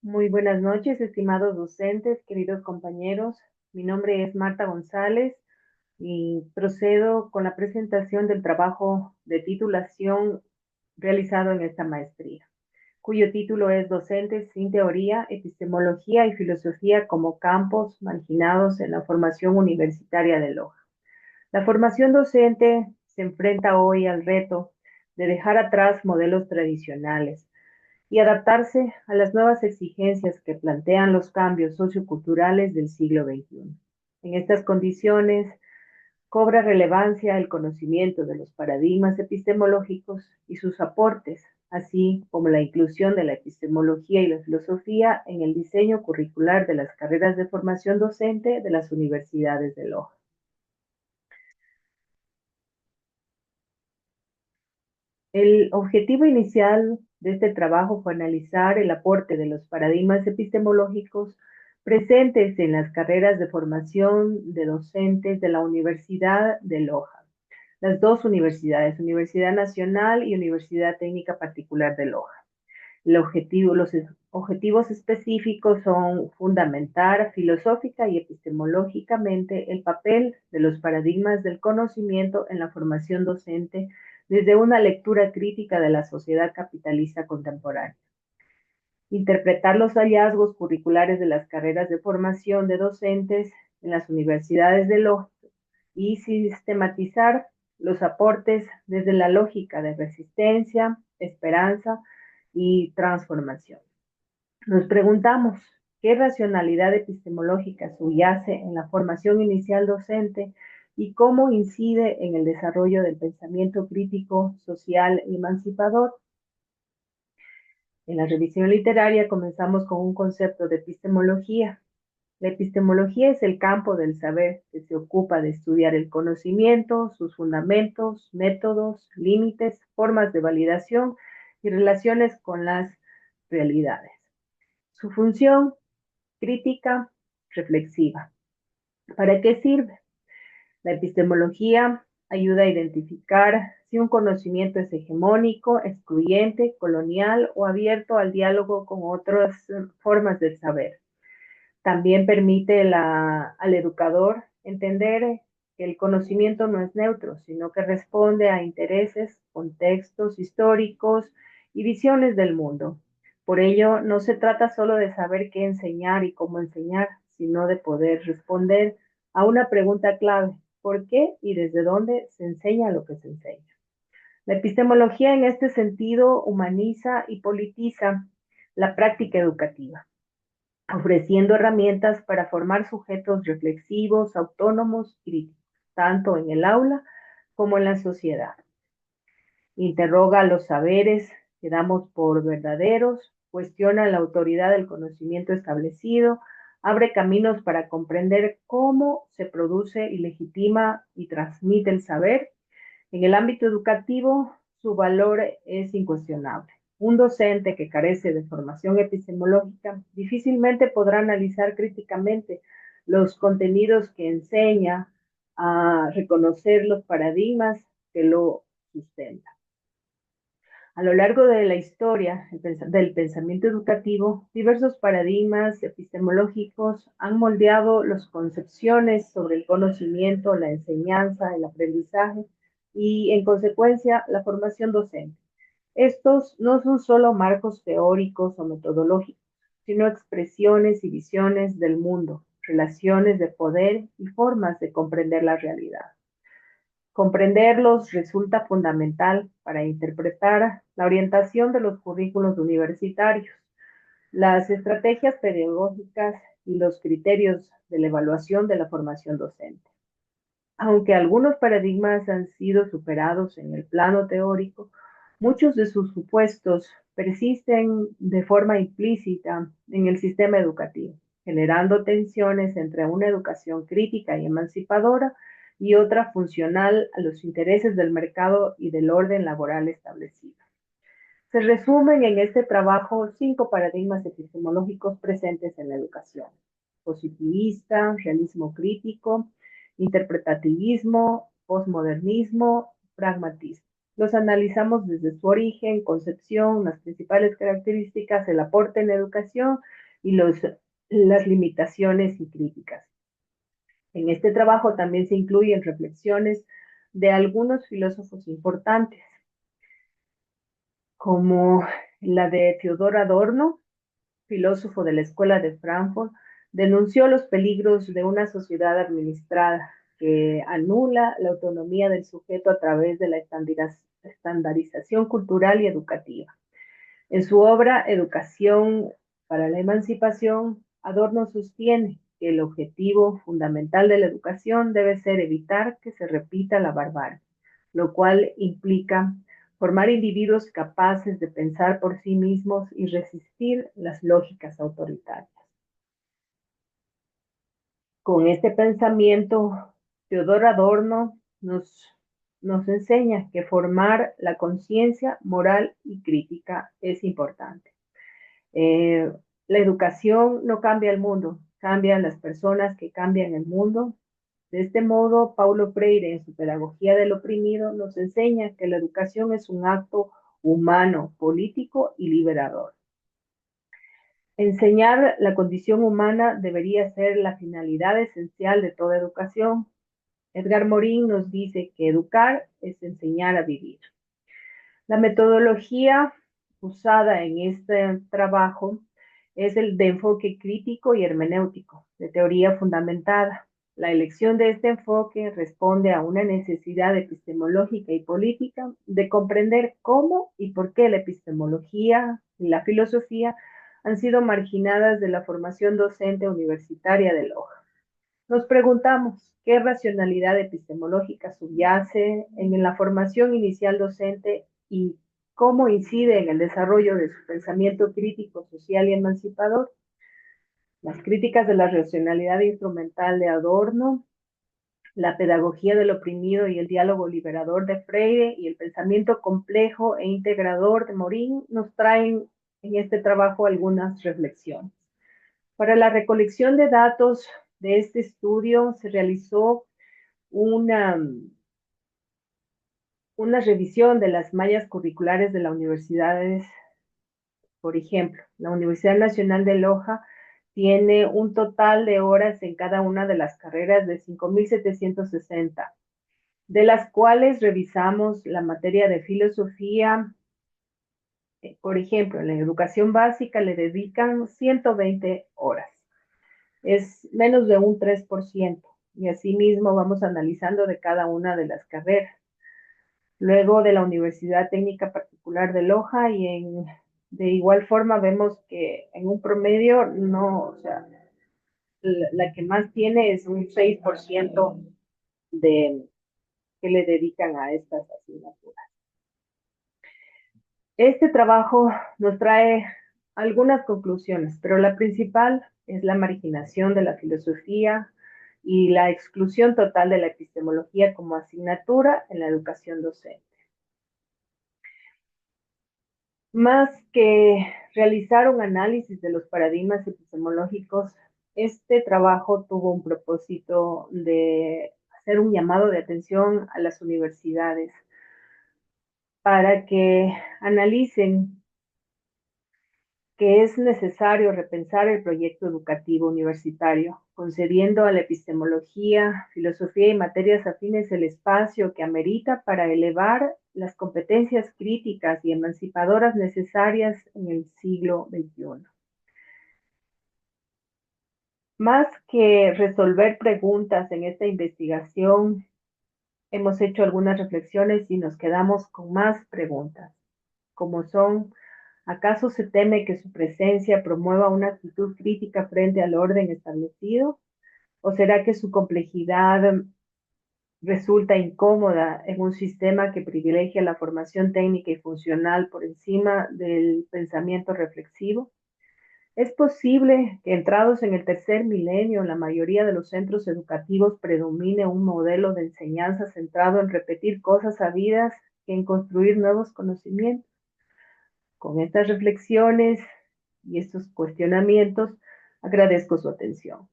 Muy buenas noches, estimados docentes, queridos compañeros. Mi nombre es Marta González y procedo con la presentación del trabajo de titulación realizado en esta maestría, cuyo título es Docentes sin teoría, epistemología y filosofía como campos marginados en la formación universitaria de Loja. La formación docente se enfrenta hoy al reto de dejar atrás modelos tradicionales y adaptarse a las nuevas exigencias que plantean los cambios socioculturales del siglo XXI. En estas condiciones, cobra relevancia el conocimiento de los paradigmas epistemológicos y sus aportes, así como la inclusión de la epistemología y la filosofía en el diseño curricular de las carreras de formación docente de las universidades de Loja. El objetivo inicial de este trabajo fue analizar el aporte de los paradigmas epistemológicos presentes en las carreras de formación de docentes de la Universidad de Loja, las dos universidades, Universidad Nacional y Universidad Técnica Particular de Loja. Los objetivos específicos son fundamentar filosófica y epistemológicamente el papel de los paradigmas del conocimiento en la formación docente desde una lectura crítica de la sociedad capitalista contemporánea. Interpretar los hallazgos curriculares de las carreras de formación de docentes en las universidades de Loja y sistematizar los aportes desde la lógica de resistencia, esperanza y transformación. Nos preguntamos, ¿qué racionalidad epistemológica subyace en la formación inicial docente y cómo incide en el desarrollo del pensamiento crítico, social y emancipador? En la revisión literaria comenzamos con un concepto de epistemología. La epistemología es el campo del saber que se ocupa de estudiar el conocimiento, sus fundamentos, métodos, límites, formas de validación y relaciones con las realidades. Su función crítica, reflexiva. ¿Para qué sirve? La epistemología ayuda a identificar si un conocimiento es hegemónico, excluyente, colonial o abierto al diálogo con otras formas del saber. También permite al educador entender que el conocimiento no es neutro, sino que responde a intereses, contextos históricos y visiones del mundo. Por ello, no se trata solo de saber qué enseñar y cómo enseñar, sino de poder responder a una pregunta clave: ¿por qué y desde dónde se enseña lo que se enseña? La epistemología en este sentido humaniza y politiza la práctica educativa, ofreciendo herramientas para formar sujetos reflexivos, autónomos, críticos, tanto en el aula como en la sociedad. Interroga los saberes que damos por verdaderos, cuestiona la autoridad del conocimiento establecido, abre caminos para comprender cómo se produce y legitima y transmite el saber. En el ámbito educativo, su valor es incuestionable. Un docente que carece de formación epistemológica difícilmente podrá analizar críticamente los contenidos que enseña, a reconocer los paradigmas que lo sustentan. A lo largo de la historia del pensamiento educativo, diversos paradigmas epistemológicos han moldeado las concepciones sobre el conocimiento, la enseñanza, el aprendizaje y, en consecuencia, la formación docente. Estos no son solo marcos teóricos o metodológicos, sino expresiones y visiones del mundo, relaciones de poder y formas de comprender la realidad. Comprenderlos resulta fundamental para interpretar la orientación de los currículos universitarios, las estrategias pedagógicas y los criterios de la evaluación de la formación docente. Aunque algunos paradigmas han sido superados en el plano teórico, muchos de sus supuestos persisten de forma implícita en el sistema educativo, generando tensiones entre una educación crítica y emancipadora y otra funcional a los intereses del mercado y del orden laboral establecido. Se resumen en este trabajo 5 paradigmas epistemológicos presentes en la educación: positivista, realismo crítico, interpretativismo, posmodernismo, pragmatismo. Los analizamos desde su origen, concepción, las principales características, el aporte en educación y las limitaciones y críticas. En este trabajo también se incluyen reflexiones de algunos filósofos importantes, como la de Theodor Adorno, filósofo de la Escuela de Frankfurt, denunció los peligros de una sociedad administrada que anula la autonomía del sujeto a través de la estandarización cultural y educativa. En su obra Educación para la Emancipación, Adorno sostiene que el objetivo fundamental de la educación debe ser evitar que se repita la barbarie, lo cual implica formar individuos capaces de pensar por sí mismos y resistir las lógicas autoritarias. Con este pensamiento, Teodoro Adorno nos enseña que formar la conciencia moral y crítica es importante. Eh, la educación no cambia el mundo, cambian las personas que cambian el mundo. De este modo, Paulo Freire, en su Pedagogía del Oprimido, nos enseña que la educación es un acto humano, político y liberador. Enseñar la condición humana debería ser la finalidad esencial de toda educación. Edgar Morin nos dice que educar es enseñar a vivir. La metodología usada en este trabajo es el de enfoque crítico y hermenéutico, de teoría fundamentada. La elección de este enfoque responde a una necesidad epistemológica y política de comprender cómo y por qué la epistemología y la filosofía han sido marginadas de la formación docente universitaria de Loja. Nos preguntamos qué racionalidad epistemológica subyace en la formación inicial docente y cómo incide en el desarrollo de su pensamiento crítico, social y emancipador. Las críticas de la racionalidad instrumental de Adorno, la pedagogía del oprimido y el diálogo liberador de Freire y el pensamiento complejo e integrador de Morin nos traen en este trabajo algunas reflexiones. Para la recolección de datos de este estudio se realizó una, una revisión de las mallas curriculares de las universidades. Por ejemplo, la Universidad Nacional de Loja tiene un total de horas en cada una de las carreras de 5.760, de las cuales revisamos la materia de filosofía. Por ejemplo, en la educación básica le dedican 120 horas. Es menos de un 3%. Y asimismo vamos analizando de cada una de las carreras. Luego de la Universidad Técnica Particular de Loja de igual forma vemos que en un promedio no, o sea, la que más tiene es un 6% de que le dedican a estas asignaturas. Este trabajo nos trae algunas conclusiones, pero la principal es la marginación de la filosofía y la exclusión total de la epistemología como asignatura en la educación docente. Más que realizar un análisis de los paradigmas epistemológicos, este trabajo tuvo un propósito de hacer un llamado de atención a las universidades para que analicen que es necesario repensar el proyecto educativo universitario, concediendo a la epistemología, filosofía y materias afines el espacio que amerita para elevar las competencias críticas y emancipadoras necesarias en el siglo XXI. Más que resolver preguntas en esta investigación, hemos hecho algunas reflexiones y nos quedamos con más preguntas, como son: ¿acaso se teme que su presencia promueva una actitud crítica frente al orden establecido? ¿O será que su complejidad resulta incómoda en un sistema que privilegia la formación técnica y funcional por encima del pensamiento reflexivo? ¿Es posible que entrados en el tercer milenio, en la mayoría de los centros educativos predomine un modelo de enseñanza centrado en repetir cosas sabidas que en construir nuevos conocimientos? Con estas reflexiones y estos cuestionamientos, agradezco su atención.